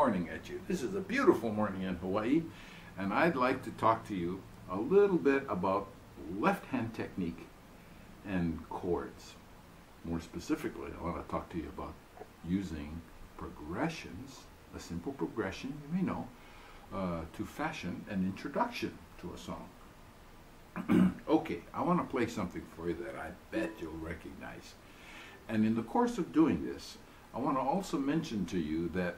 morning at you. This is a beautiful morning in Hawaii, and I'd like to talk to you a little bit about left-hand technique and chords. More specifically, I want to talk to you about using progressions, a simple progression you may know, to fashion an introduction to a song. Okay, I want to play something for you that I bet you'll recognize. And in the course of doing this, I want to also mention to you that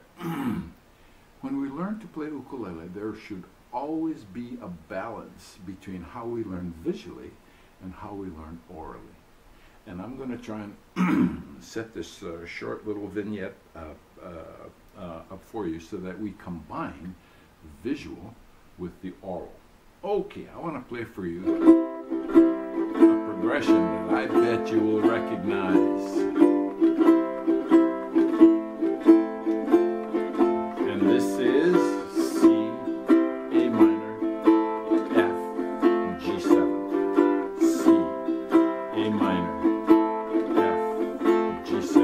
when we learn to play ukulele, there should always be a balance between how we learn visually and how we learn orally. And I'm going to try and set this short little vignette up for you so that we combine visual with the oral. Okay, I want to play for you a progression that I bet you will recognize. And this is C, A minor, F, G7. C, A minor, F, G7.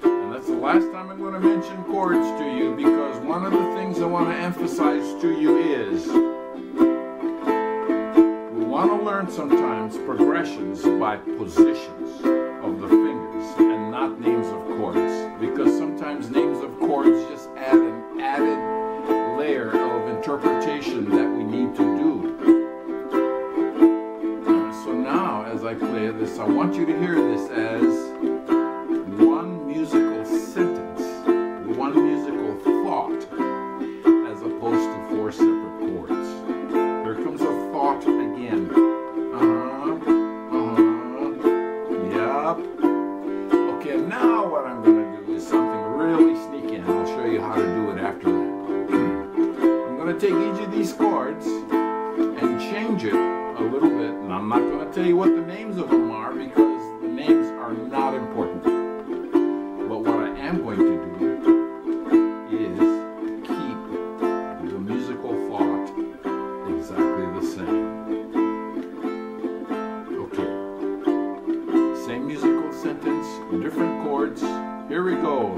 And that's the last time I'm going to mention chords to you, because one of the things I want to emphasize to you is we want to learn sometimes progressions by positions of the fingers and not names of chords, because sometimes names of chords just add an added layer of interpretation that we need to do. So now, as I play this, I want you to hear this as one musical sentence, one musical thought, as opposed to four separate chords. Here comes a thought again. Yup. Okay, now what I'm going to do is something really sneaky, and I'll show you how to do it after that. I'm going to take each of these chords and change it a little bit, and I'm not going to tell you what the names of them are, because the names are not important. But what I am going to do is keep the musical thought exactly the same. Okay, same musical sentence, different chords. Here we go.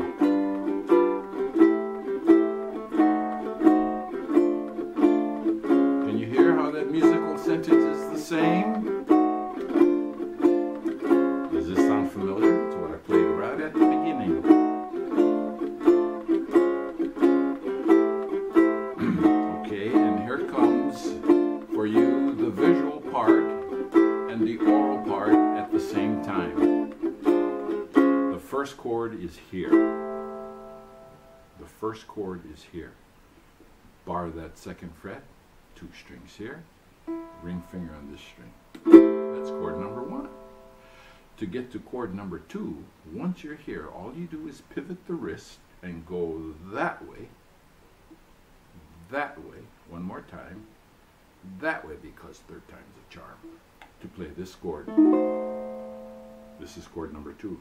Can you hear how that musical sentence is the same? Does this sound familiar to what I played right at the beginning? Okay, and here comes for you the visual part and the oral part at the same time. The first chord is here. The first chord is here. Bar that second fret, 2 strings here, ring finger on this string. That's chord number 1. To get to chord number 2, once you're here, all you do is pivot the wrist and go that way, one more time, that way, because third time's a charm, to play this chord. This is chord number 2.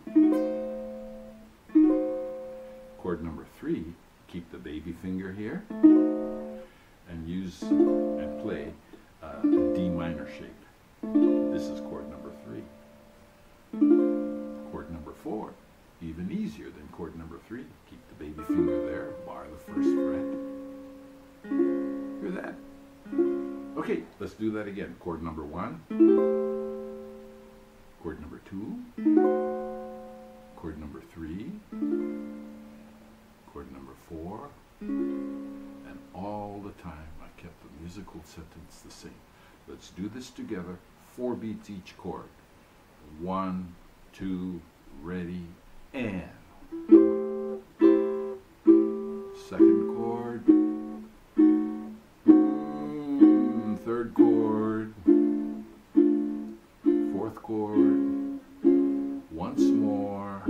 Chord number 3, keep the baby finger here and use and play a D minor shape. This is chord number 3. Chord number 4, even easier than chord number 3. Keep the baby finger there, bar the first fret. Hear that? Okay, let's do that again. Chord number 1, chord number 2, chord number 3, chord number 4, and all the time I kept the musical sentence the same. Let's do this together, 4 beats each chord. 1, 2, ready, and second chord, third chord, fourth chord, once more,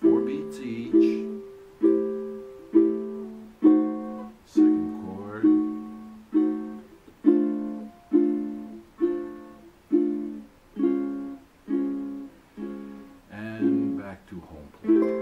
4 beats each, second chord, and back to home plate.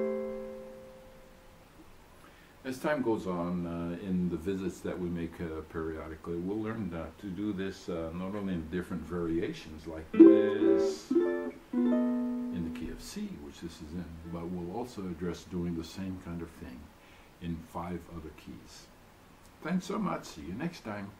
As time goes on, in the visits that we make periodically, we'll learn to do this not only in different variations like this, in the key of C, which this is in, but we'll also address doing the same kind of thing in 5 other keys. Thanks so much. See you next time.